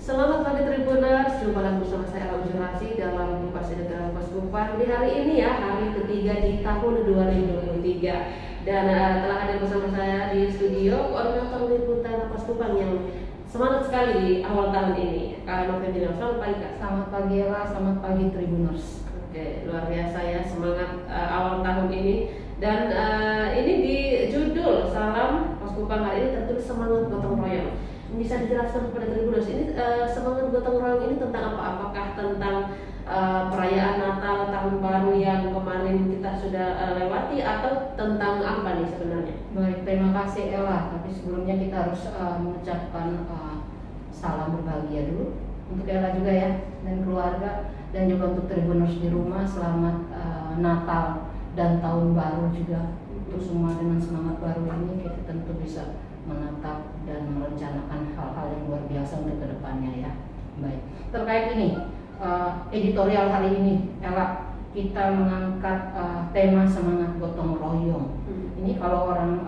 Selamat pagi Tribuners, jumpa lagi bersama saya Ella Ujurasi dalam Kupas Editorial Kaskupan di hari ini ya, hari ketiga di tahun 2023. Dan telah hadir bersama saya di studio koordinator liputan Kaskupan yang semangat sekali di awal tahun ini, Kak Novendina. Selamat pagi Kak. Selamat pagi Ella, selamat pagi Tribuners. Oke, luar biasa ya semangat awal tahun ini. Dan ini di judul Salam Kaskupan hari ini tertulis semangat gotong royong. Bisa dijelaskan kepada Tribuners ini semangat gotong royong ini tentang apa? Apakah tentang perayaan Natal, Tahun Baru yang kemarin kita sudah lewati, atau tentang apa nih sebenarnya? Baik, terima kasih Ella. Tapi sebelumnya kita harus mengucapkan salam berbahagia dulu untuk Ella juga ya, dan keluarga, dan juga untuk Tribuners di rumah. Selamat Natal dan Tahun Baru juga untuk semua. Dengan semangat baru ini kita tentu bisa menatap dan merencanakan hal-hal yang luar biasa untuk kedepannya ya. Baik, terkait ini editorial hari ini Ella, kita mengangkat tema semangat gotong royong. Ini kalau orang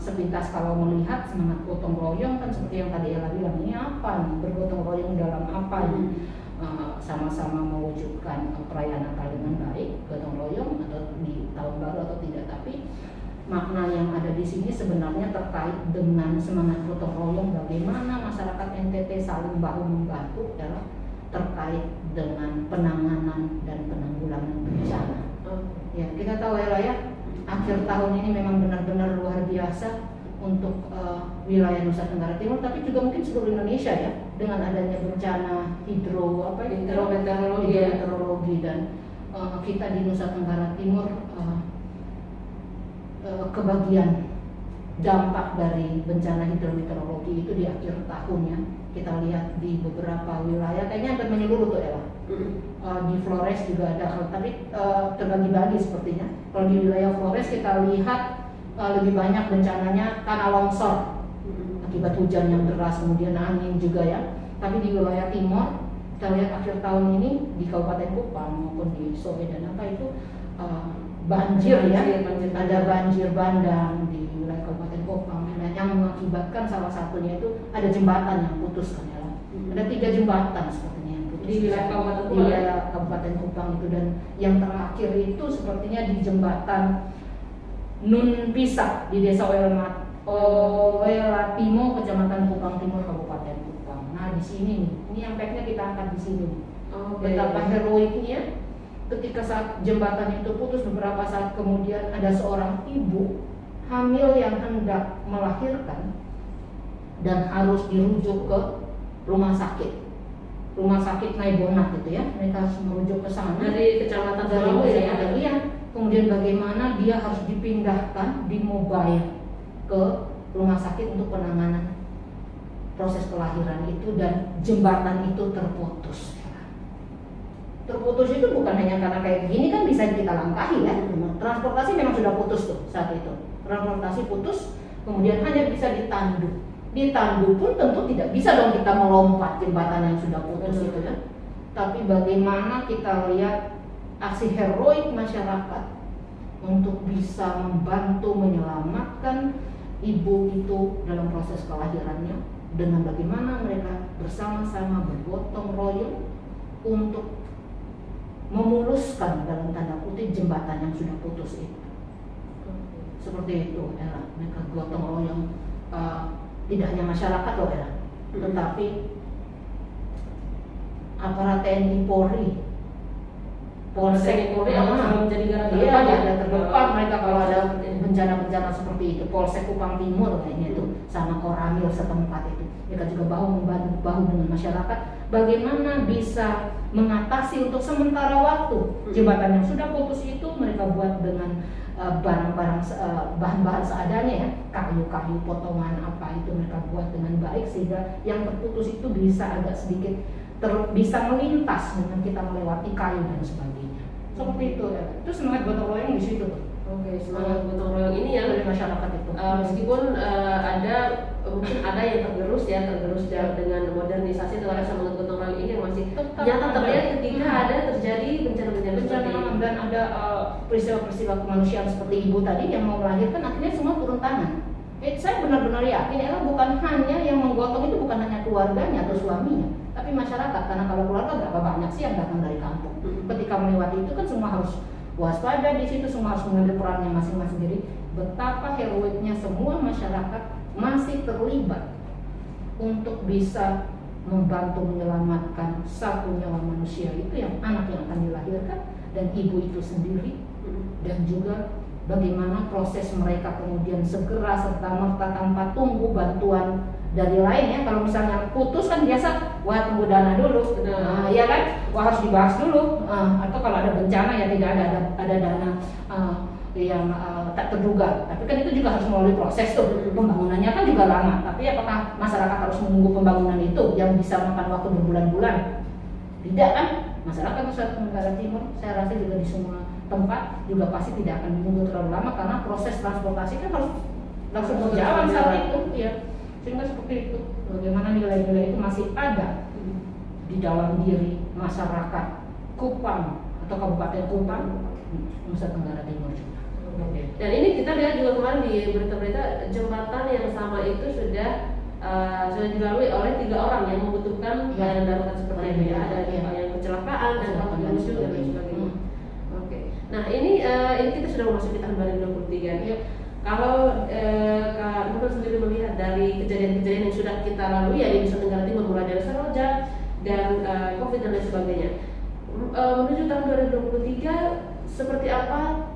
sepintas kalau melihat semangat gotong royong kan seperti yang tadi Ella bilang, ini apa nih, bergotong royong dalam apa nih? Sama-sama mewujudkan perayaan Natal dengan baik, gotong royong atau di tahun baru atau tidak. Tapi makna yang ada di sini sebenarnya terkait dengan semangat gotong royong, bagaimana masyarakat NTT saling bahu membantu dalam terkait dengan penanganan dan penanggulangan bencana. Ya, kita tahu ya, akhir tahun ini memang benar-benar luar biasa untuk wilayah Nusa Tenggara Timur, tapi juga mungkin seluruh Indonesia ya, dengan adanya bencana hidrometeorologi dan kita di Nusa Tenggara Timur kebagian dampak dari bencana hidrometeorologi itu di akhir tahunnya. Kita lihat di beberapa wilayah, kayaknya akan menyeluruh tuh Ella. Di Flores juga ada, tapi terbagi-bagi sepertinya. Kalau di wilayah Flores kita lihat lebih banyak bencananya tanah longsor akibat hujan yang deras, kemudian angin juga ya. Tapi di wilayah timur kita lihat akhir tahun ini di Kabupaten Kupang maupun di Soe dan apa itu banjir, ada banjir bandang di wilayah Kabupaten Kupang yang mengakibatkan salah satunya itu ada jembatan yang putus kan ya. Ada 3 jembatan sepertinya yang putus di wilayah Kabupaten Kupang itu, dan yang terakhir itu sepertinya di jembatan Nun Pisak di Desa Oelatimo, Kecamatan Kupang Timur, Kabupaten Kupang. Nah di sini nih, ini yang packnya kita angkat di sini. Betapa heroiknya ketika saat jembatan itu putus, beberapa saat kemudian ada seorang ibu hamil yang hendak melahirkan dan harus dirujuk ke rumah sakit Naibonat gitu ya. Mereka harus merujuk ke sana dari Kecamatan Sulawesi ya. Iya. Kemudian bagaimana dia harus dipindahkan di mobile ke rumah sakit untuk penanganan proses kelahiran itu, dan jembatan itu terputus itu bukan hanya karena kayak gini kan bisa kita langkahi ya. Transportasi memang sudah putus tuh saat itu. Transportasi putus, kemudian hanya bisa ditandu. Ditandu pun tentu tidak bisa dong kita melompat jembatan yang sudah putus itu kan. Tapi bagaimana kita lihat aksi heroik masyarakat untuk bisa membantu menyelamatkan ibu itu dalam proses kelahirannya, dengan bagaimana mereka bersama-sama bergotong royong untuk memuluskan dalam tanda kutip jembatan yang sudah putus itu. Seperti itu Ella, mereka gotong royong, tidak hanya masyarakat loh Ella, tetapi aparat TNI Polri, Polsek menjadi ada terdepan mereka kalau ada bencana-bencana seperti itu. Polsek Kupang Timur kayaknya itu sama Koramil setempat itu, mereka juga bahu dengan masyarakat bagaimana bisa mengatasi untuk sementara waktu jembatan yang sudah putus itu. Mereka buat dengan bahan-bahan seadanya ya, kayu-kayu potongan apa itu mereka buat dengan baik sehingga yang terputus itu bisa agak sedikit bisa melintas dengan kita melewati kayu dan sebagainya. Seperti itu ya. Itu semangat gotong royong di situ. Semangat gotong royong ini ya dari masyarakat itu. Meskipun mungkin ada yang tergerus dengan modernisasi terhadap semangat gotong royong ini yang masih nyata terlihat ketika ada terjadi bencana-bencana dan ada peristiwa-peristiwa kemanusiaan seperti ibu tadi yang mau melahirkan, akhirnya semua turun tangan. Saya benar-benar yakin Ella bukan hanya yang menggotong itu bukan hanya keluarganya atau suaminya, tapi masyarakat. Karena kalau keluarga berapa banyak sih yang datang dari kampung. Ketika melewati itu kan semua harus waspada di situ, semua harus mengambil perannya masing-masing. Jadi betapa heroiknya semua masyarakat masih terlibat untuk bisa membantu menyelamatkan satu nyawa manusia itu yang anak yang akan dilahirkan dan ibu itu sendiri, dan juga bagaimana proses mereka kemudian segera serta-merta tanpa tunggu bantuan dari lain ya. Kalau misalnya putus kan biasa, wah tunggu dana dulu, ya kan, wah harus dibahas dulu, atau kalau ada bencana ya tidak ada dana yang tak terduga. Tapi kan itu juga harus melalui proses tuh, pembangunannya kan juga lama. Tapi apakah masyarakat harus menunggu pembangunan itu yang bisa makan waktu berbulan-bulan? Tidak kan? Masyarakat Nusa Tenggara Timur, saya rasa juga di semua tempat juga pasti tidak akan menunggu terlalu lama, karena proses transportasi kan harus langsung berjalan saat itu ya. Sehingga seperti itu, bagaimana nilai-nilai itu masih ada di dalam diri masyarakat Kupang atau Kabupaten Kupang, Nusa Tenggara Timur. Dan ini kita lihat juga kemarin di berita-berita, jembatan yang sama itu sudah dilalui oleh 3 orang yang membutuhkan layanan darurat seperti itu ya. Ada yang kecelakaan dan juga dan lain sebagainya. Oke. Nah ini kita sudah memasuki tahun 2023 ya. Kalau Kak Nurul sendiri melihat dari kejadian-kejadian yang sudah kita lalui ya di Nusa Tenggara Timur, mulai dari Seroja dan COVID dan lain sebagainya, menuju tahun 2023 seperti apa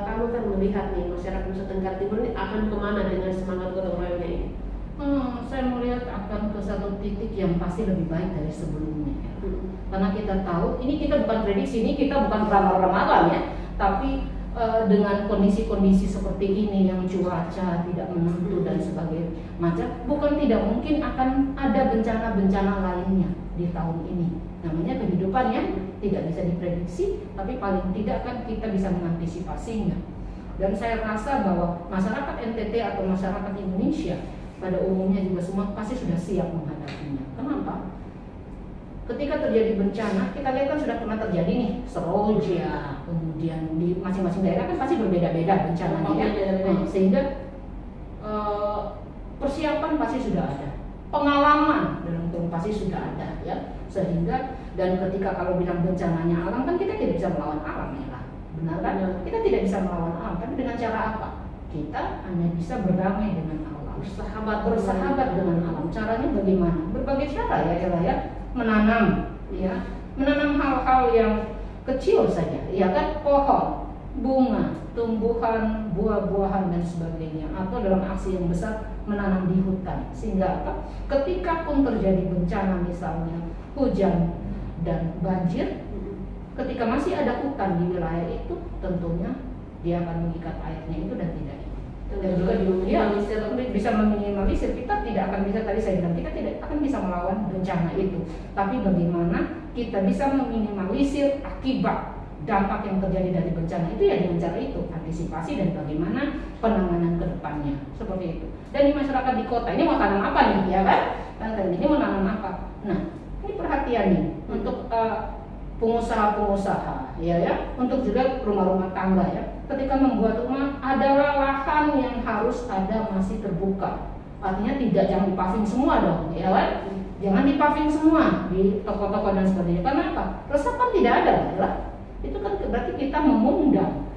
kamu kan melihat nih masyarakat Nusa Tenggara Timur ini akan kemana dengan semangat gotong royongnya ini? Saya melihat akan ke satu titik yang pasti lebih baik dari sebelumnya. Karena kita tahu, ini kita bukan prediksi, ini kita bukan ramal-ramalan ya, tapi dengan kondisi-kondisi seperti ini yang cuaca tidak menentu dan sebagainya, macam bukan tidak mungkin akan ada bencana-bencana lainnya di tahun ini. Namanya kehidupan yang tidak bisa diprediksi, tapi paling tidak kan kita bisa mengantisipasinya. Dan saya rasa bahwa masyarakat NTT atau masyarakat Indonesia pada umumnya juga semua pasti sudah siap menghadapinya. Kenapa? Ketika terjadi bencana, kita lihat kan sudah pernah terjadi nih, Seroja, kemudian di masing-masing daerah kan pasti berbeda-beda bencananya ya. Sehingga persiapan pasti sudah ada, pengalaman dalam turun pasti sudah ada ya. Sehingga dan ketika kalau bilang bencananya alam kan kita tidak bisa melawan alam ya lah, benar kan? Kita tidak bisa melawan alam, tapi dengan cara apa? Kita hanya bisa berdamai dengan alam, bersahabat dengan alam. Caranya bagaimana? Berbagai cara ya Ella ya. Menanam hal-hal yang kecil saja, ya kan, pohon, bunga, tumbuhan, buah-buahan dan sebagainya, atau dalam aksi yang besar menanam di hutan, sehingga apa? Ketika pun terjadi bencana misalnya hujan dan banjir, ketika masih ada hutan di wilayah itu, tentunya dia akan mengikat airnya itu dan tidak. Dan juga bisa meminimalisir. Kita tidak akan bisa, tadi saya bilang kita tidak akan bisa melawan bencana itu, tapi bagaimana kita bisa meminimalisir akibat dampak yang terjadi dari bencana itu ya dengan cara itu, antisipasi dan bagaimana penanganan ke depannya seperti itu. Dan di masyarakat di kota ini mau tanam apa nih ya kan? Dan ini mau tanam apa? Nah ini perhatian nih untuk pengusaha-pengusaha ya, untuk juga rumah-rumah tangga ya. Ketika membuat rumah adalah lahan yang harus ada masih terbuka. Artinya jangan dipaving semua dong, ya kan? Jangan dipaving semua di toko-toko dan sebagainya. Karena apa? Resapan tidak ada, ya. Itu kan berarti kita mengundang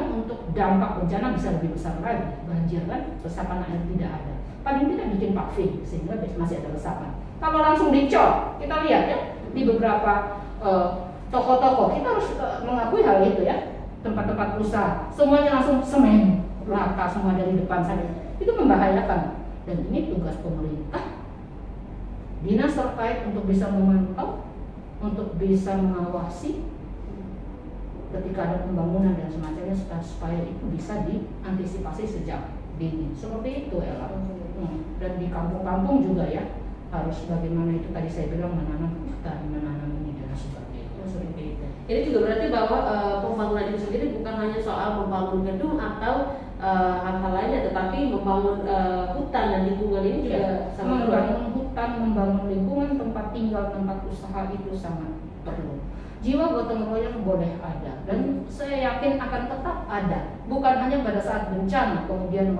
untuk dampak bencana bisa lebih besar lagi. Banjir kan, resapan air tidak ada. Paling tidak bikin paving sehingga masih ada resapan. Kalau langsung dicor, kita lihat ya di beberapa toko-toko, kita harus mengakui hal itu ya. Tempat-tempat usaha semuanya langsung semen rata semua dari depan saja, itu membahayakan. Dan ini tugas pemerintah, dinas terkait untuk bisa memantau, untuk bisa mengawasi ketika ada pembangunan dan semacamnya supaya itu bisa diantisipasi sejak dini. Seperti itu Ella. Dan di kampung-kampung juga ya harus bagaimana itu tadi saya bilang menanam hutan, menanam ini dan sebagainya. Seperti itu. Ini juga berarti bahwa pembangunan itu sendiri bukan hanya soal membangun gedung atau hal-hal lainnya, tetapi membangun hutan dan lingkungan ini juga sangat membangun hutan, membangun lingkungan, tempat tinggal, tempat usaha itu sangat perlu. Jiwa gotong royong boleh ada dan saya yakin akan tetap ada, bukan hanya pada saat bencana kemudian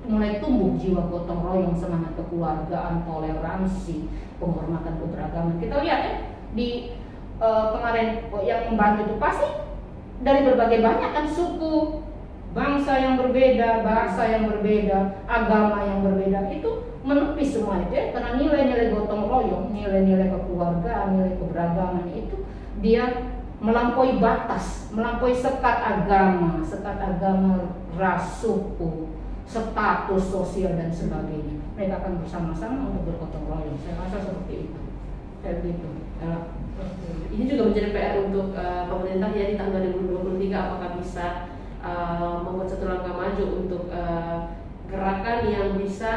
mulai tumbuh jiwa gotong royong, semangat kekeluargaan, toleransi, penghormatan keberagaman. Kita lihat ya di kemarin yang membantu itu pasti dari berbagai banyak kan suku, bangsa yang berbeda, bahasa yang berbeda, agama yang berbeda, itu menepis semua itu ya, karena nilai-nilai gotong royong, nilai-nilai kekeluargaan, nilai keberagaman itu dia melampaui batas, melampaui sekat agama, ras, suku, status sosial dan sebagainya. Mereka akan bersama-sama untuk bergotong royong. Saya rasa seperti itu. Kayak gitu. Ini juga menjadi PR untuk pemerintah ya di tahun 2023, apakah bisa membuat satu langkah maju untuk gerakan yang bisa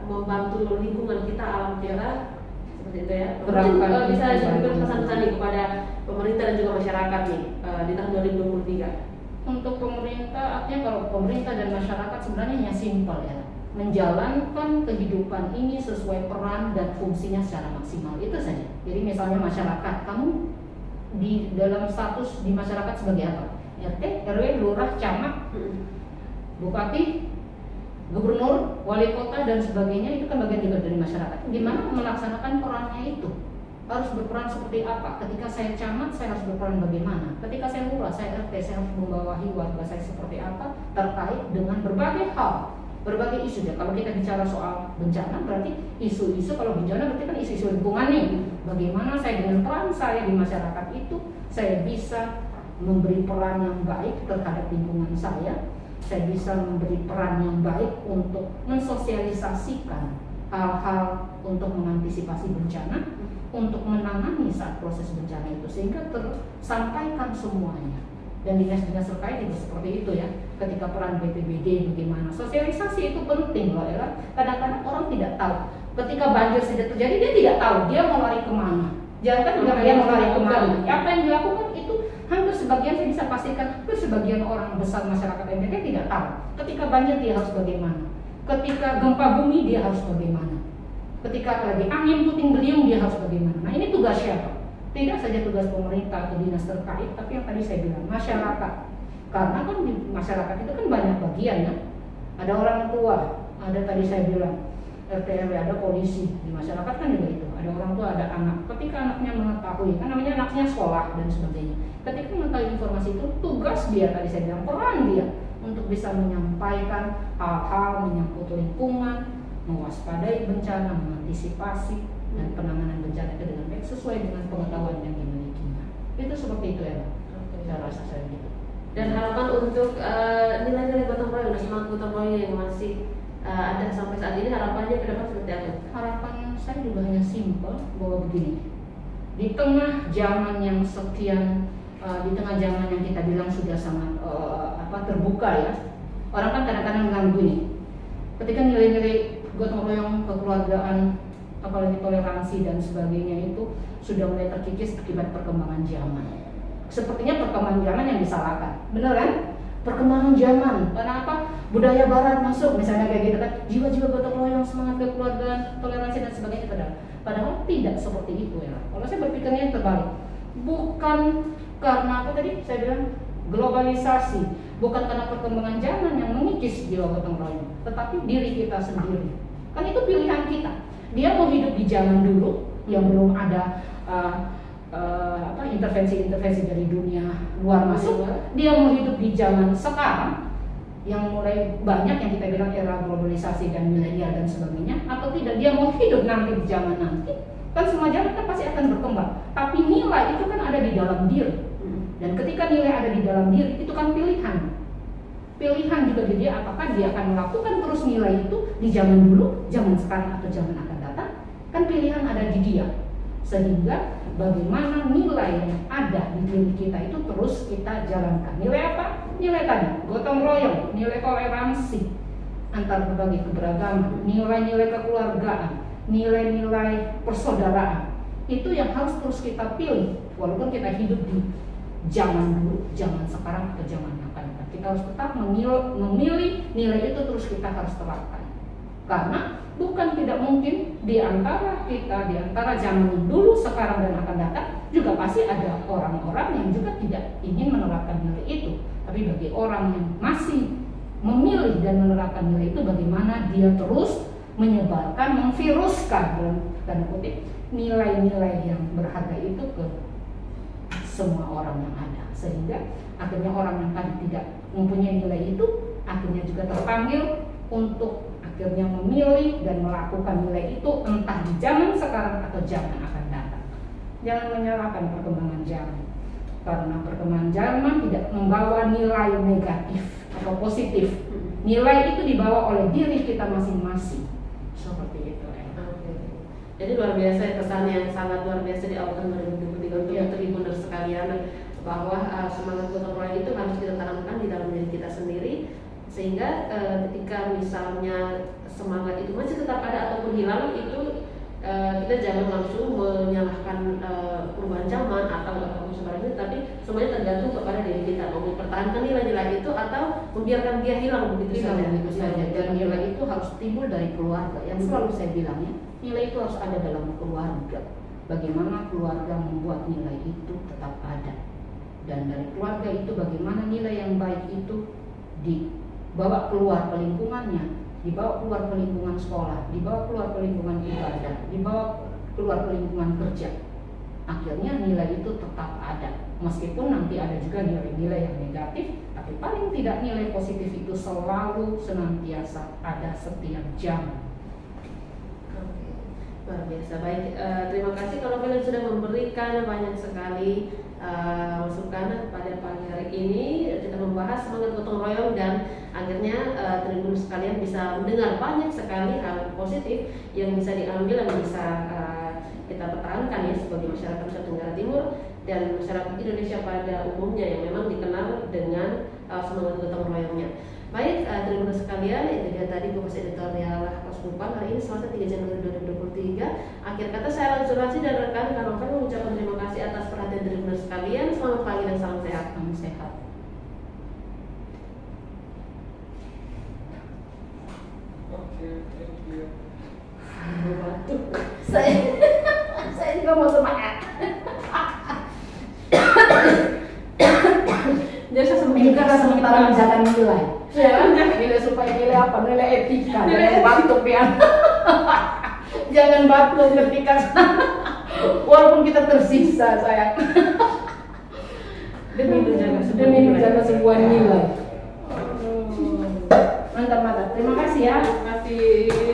membantu lingkungan kita, alam kita, seperti itu ya. Mungkin bisa diberikan pesan-pesan nih kepada pemerintah dan juga masyarakat nih di tahun 2023. Untuk pemerintah, artinya kalau pemerintah dan masyarakat sebenarnya hanya simpel ya, menjalankan kehidupan ini sesuai peran dan fungsinya secara maksimal, itu saja. Jadi misalnya masyarakat, kamu di dalam status di masyarakat sebagai apa? RT, RW, lurah, camat, bupati, gubernur, wali kota dan sebagainya, itu kan bagian juga dari masyarakat. Gimana melaksanakan perannya itu? Harus berperan seperti apa? Ketika saya camat, saya harus berperan bagaimana? Ketika saya lurah, saya RT, saya harus membawahi warga saya seperti apa terkait dengan berbagai hal, berbagai isu ya. Kalau kita bicara soal bencana, berarti isu-isu, kalau bencana berarti kan isu-isu lingkungan nih. Bagaimana saya dengan peran saya di masyarakat itu, saya bisa memberi peran yang baik terhadap lingkungan saya bisa memberi peran yang baik untuk mensosialisasikan hal-hal untuk mengantisipasi bencana, untuk menangani saat proses bencana itu, sehingga tersampaikan semuanya. Dan dinas-dinas terkait juga seperti itu ya. Ketika peran BPBD bagaimana, sosialisasi itu penting loh ya. Kadang-kadang orang tidak tahu. Ketika banjir saja terjadi, dia tidak tahu dia mau lari kemana. Jangan dia mau lari kemana. Apa yang dilakukan itu hampir sebagian, saya bisa pastikan hampir sebagian orang besar masyarakat NTT tidak tahu. Ketika banjir dia harus bagaimana. Ketika gempa bumi dia harus bagaimana. Ketika lagi angin puting beliung dia harus bagaimana. Nah ini tugas siapa? Tidak saja tugas pemerintah atau dinas terkait, tapi yang tadi saya bilang masyarakat. Karena kan di masyarakat itu kan banyak bagian ya. Ada orang tua, ada tadi saya bilang RT RW, ada polisi. Di masyarakat kan juga itu. Ada orang tua, ada anak. Ketika anaknya mengetahui, kan namanya anaknya sekolah dan sebagainya. Ketika mengetahui informasi itu, tugas dia tadi saya bilang, peran dia untuk bisa menyampaikan hal-hal menyangkut lingkungan, mewaspadai bencana, mengantisipasi dan penanganan bencana itu dengan baik sesuai dengan pengetahuan yang dimilikinya. Itu seperti itu ya, saya rasa saya gitu. Dan harapan untuk nilai-nilai gotong royong dan semangat gotong royong yang masih ada sampai saat ini, harapannya ke depan seperti apa? Harapan saya juga hanya simpel bahwa begini, di tengah zaman yang sekian, di tengah zaman yang kita bilang sudah sangat terbuka ya, orang kan kadang-kadang bilang begini, ketika nilai-nilai gotong royong, kekeluargaan, apalagi toleransi dan sebagainya itu sudah mulai terkikis akibat perkembangan zaman. Sepertinya perkembangan zaman yang disalahkan, benar kan? Perkembangan zaman, kenapa budaya barat masuk misalnya kayak gitu kan, jiwa-jiwa gotong royong, semangat kekeluargaan, toleransi dan sebagainya, padahal tidak seperti itu ya. Kalau saya berpikirnya terbalik, bukan karena apa tadi saya bilang globalisasi, bukan karena perkembangan zaman yang mengikis jiwa gotong royong, tetapi diri kita sendiri. Kan itu pilihan kita. Dia mau hidup di zaman dulu yang belum ada intervensi-intervensi dari dunia luar masuk, dia mau hidup di zaman sekarang yang mulai banyak yang kita bilang era globalisasi dan milenial dan sebagainya, atau tidak, dia mau hidup nanti di zaman nanti. Kan semua zaman kan pasti akan berkembang, tapi nilai itu kan ada di dalam diri. Dan ketika nilai ada di dalam diri, itu kan pilihan juga dia, apakah dia akan melakukan terus nilai itu di zaman dulu, zaman sekarang atau zaman akan datang. Kan pilihan ada di dia. Sehingga bagaimana nilai yang ada di diri kita itu terus kita jalankan. Nilai apa? Nilai tadi, gotong royong, nilai toleransi antar berbagai keberagaman, nilai-nilai kekeluargaan, nilai-nilai persaudaraan. Itu yang harus terus kita pilih, walaupun kita hidup di zaman dulu, zaman sekarang atau zaman akan datang. Kita harus tetap memilih nilai itu, terus kita harus terapkan. Karena bukan tidak mungkin di antara kita, di antara zaman dulu, sekarang dan akan datang juga pasti ada orang-orang yang juga tidak ingin menerapkan nilai itu. Tapi bagi orang yang masih memilih dan menerapkan nilai itu, bagaimana dia terus menyebarkan, memviruskan dalam tanda kutip nilai-nilai yang berharga itu ke semua orang yang ada, sehingga akhirnya orang yang tadi tidak mempunyai nilai itu akhirnya juga terpanggil untuk akhirnya memilih dan melakukan nilai itu, entah di zaman sekarang atau zaman akan datang. Jangan menyalahkan perkembangan zaman, karena perkembangan zaman tidak membawa nilai negatif atau positif. Nilai itu dibawa oleh diri kita masing-masing. Seperti itu. Jadi luar biasa, pesan yang sangat luar biasa di awal tahun 2023 untuk Tribuners sekalian, bahwa semangat gotong royong itu harus kita tanamkan di dalam diri kita sendiri, sehingga ketika misalnya semangat itu masih tetap ada ataupun hilang, itu kita jangan langsung menyalahkan perubahan zaman atau sebagainya, tapi semuanya tergantung kepada diri kita, mau mempertahankan nilai-nilai itu atau membiarkan dia hilang begitu saja. Dan nilai itu harus timbul dari keluarga. Yang selalu saya bilang ya, nilai itu harus ada dalam keluarga. Bagaimana keluarga membuat nilai itu tetap ada, dan dari keluarga itu bagaimana nilai yang baik itu dibawa keluar ke lingkungannya, dibawa keluar ke lingkungan sekolah, dibawa keluar ke lingkungan ibadah, dibawa keluar ke lingkungan kerja. Akhirnya nilai itu tetap ada, meskipun nanti ada juga nilai-nilai yang negatif, tapi paling tidak nilai positif itu selalu senantiasa ada setiap jam. Luar biasa. Baik, terima kasih kalau kalian sudah memberikan banyak sekali masukan pada pagi hari ini. Kita membahas semangat gotong royong, dan akhirnya Tribuners sekalian bisa mendengar banyak sekali hal positif yang bisa diambil dan bisa kita pertahankan ya sebagai masyarakat Nusa Tenggara Timur dan masyarakat Indonesia pada umumnya yang memang dikenal dengan semangat gotong royongnya. Baik, Tribuners sekalian, itu dia tadi kupas editorial Paskubang hari ini Selasa 3 Januari 2023. Akhir kata saya Lansurasi dan rekan Kanoven mengucapkan terima kasih atas perhatian Tribuners sekalian. Selamat pagi dan salam sehat. Salam sehat. Oke, thank you. Saya juga mau semangat. Jadi saya Ini karena sementara menjaga nilai. ya, Nilai supaya nilai apa? Nilai etika. Jangan batuk ya. Jangan batuk ketika walaupun kita tersiksa, sayang. Demi menjaga sebuah nilai. Mantap. Terima kasih ya. Terima kasih.